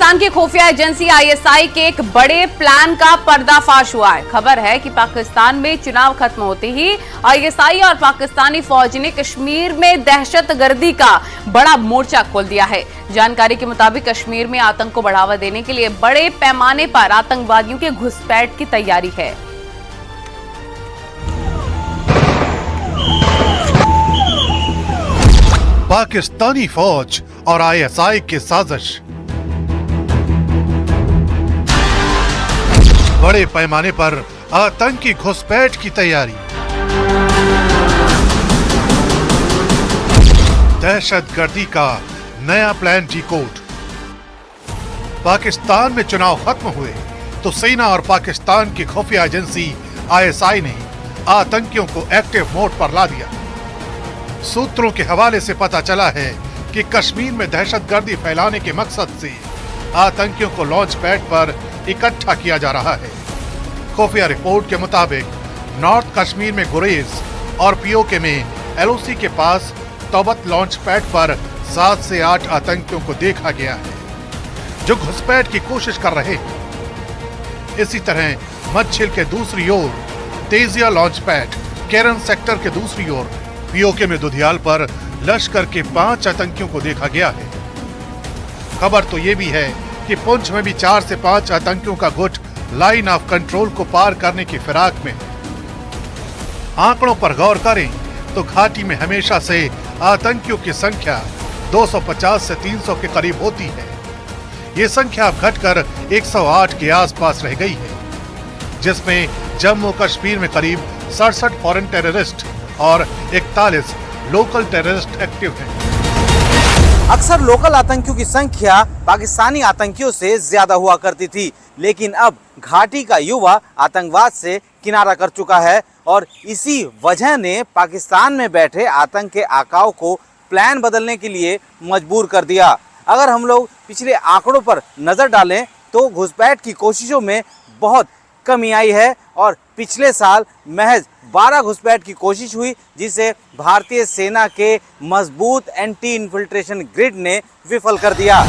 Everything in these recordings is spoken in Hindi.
पाकिस्तान की खुफिया एजेंसी आईएसआई के एक बड़े प्लान का पर्दाफाश हुआ है। खबर है कि पाकिस्तान में चुनाव खत्म होते ही आईएसआई और पाकिस्तानी फौज ने कश्मीर में दहशतगर्दी का बड़ा मोर्चा खोल दिया है। जानकारी के मुताबिक कश्मीर में आतंक को बढ़ावा देने के लिए बड़े पैमाने पर आतंकवादियों के घुसपैठ की तैयारी है। पाकिस्तानी फौज और आईएसआई की साजिश। बड़े पैमाने पर आतंकी घुसपैठ की तैयारी। दहशतगर्दी का नया प्लान डिकोड। पाकिस्तान में चुनाव खत्म हुए तो सेना और पाकिस्तान की खुफिया एजेंसी आईएसआई ने आतंकियों को एक्टिव मोड पर ला दिया। सूत्रों के हवाले से पता चला है कि कश्मीर में दहशतगर्दी फैलाने के मकसद से आतंकियों को लॉन्च पैड पर इकट्ठा किया जा रहा है। खुफिया रिपोर्ट के मुताबिक नॉर्थ कश्मीर में गुरेज और पीओके में एलओसी के पास तौबत लॉन्च पैड पर 7 से 8 आतंकियों को देखा गया है जो घुसपैठ की कोशिश कर रहे हैं। इसी तरह मच्छिल के दूसरी ओर तेजिया लॉन्च पैड, केरन सेक्टर के दूसरी ओर पीओके में दुधियाल पर लश्कर के 5 आतंकियों को देखा गया है। खबर तो ये भी है कि पुंछ में भी 4 से 5 आतंकियों का गुट लाइन ऑफ कंट्रोल को पार करने की फिराक में। आंकड़ों पर गौर करें तो घाटी में हमेशा से आतंकियों की संख्या 250 से 300 के करीब होती है। ये संख्या अब घटकर 108 के आसपास रह गई है, जिसमें जम्मू कश्मीर में करीब 67 फॉरेन टेररिस्ट और 41 लोकल टेररिस्ट एक्टिव हैं। अक्सर लोकल आतंकियों की संख्या पाकिस्तानी आतंकियों से ज्यादा हुआ करती थी, लेकिन अब घाटी का युवा आतंकवाद से किनारा कर चुका है और इसी वजह ने पाकिस्तान में बैठे आतंक के आकाओं को प्लान बदलने के लिए मजबूर कर दिया। अगर हम लोग पिछले आंकड़ों पर नजर डालें तो घुसपैठ की कोशिशों में बहुत कमी आई है और पिछले साल महज 12 घुसपैठ की कोशिश हुई, जिसे भारतीय सेना के मजबूत एंटी इन्फिल्ट्रेशन ग्रिड ने विफल कर दिया।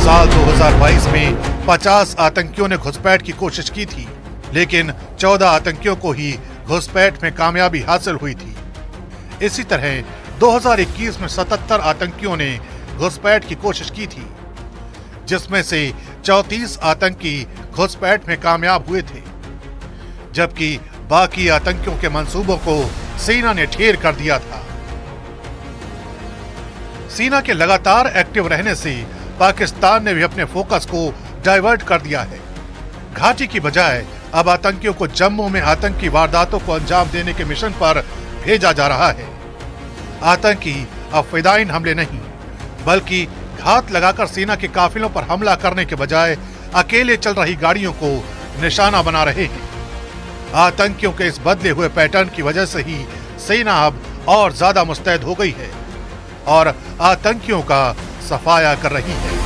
साल 2022 में 50 आतंकियों ने घुसपैठ की कोशिश की थी, लेकिन 14 आतंकियों को ही घुसपैठ में कामयाबी हासिल हुई थी। इसी तरह 2021 में 77 आतंकियों ने घुसपैठ की कोशिश की थी, जिसमें से 34 आतंकी घुसपैठ में कामयाब हुए थे, जबकि बाकी आतंकियों के मंसूबों को सेना ने ढेर कर दिया था। सेना के लगातार एक्टिव रहने से पाकिस्तान ने भी अपने फोकस को डाइवर्ट कर दिया है। घाटी की बजाय अब आतंकियों को जम्मू में आतंकी वारदातों को अंजाम देने के मिशन पर भेजा जा रहा है। आतंकी अब फिदायीन हमले नहीं, बल्कि घात लगाकर सेना के काफिलों पर हमला करने के बजाय अकेले चल रही गाड़ियों को निशाना बना रहे हैं। आतंकियों के इस बदले हुए पैटर्न की वजह से ही सेना अब और ज्यादा मुस्तैद हो गई है और आतंकियों का सफाया कर रही है।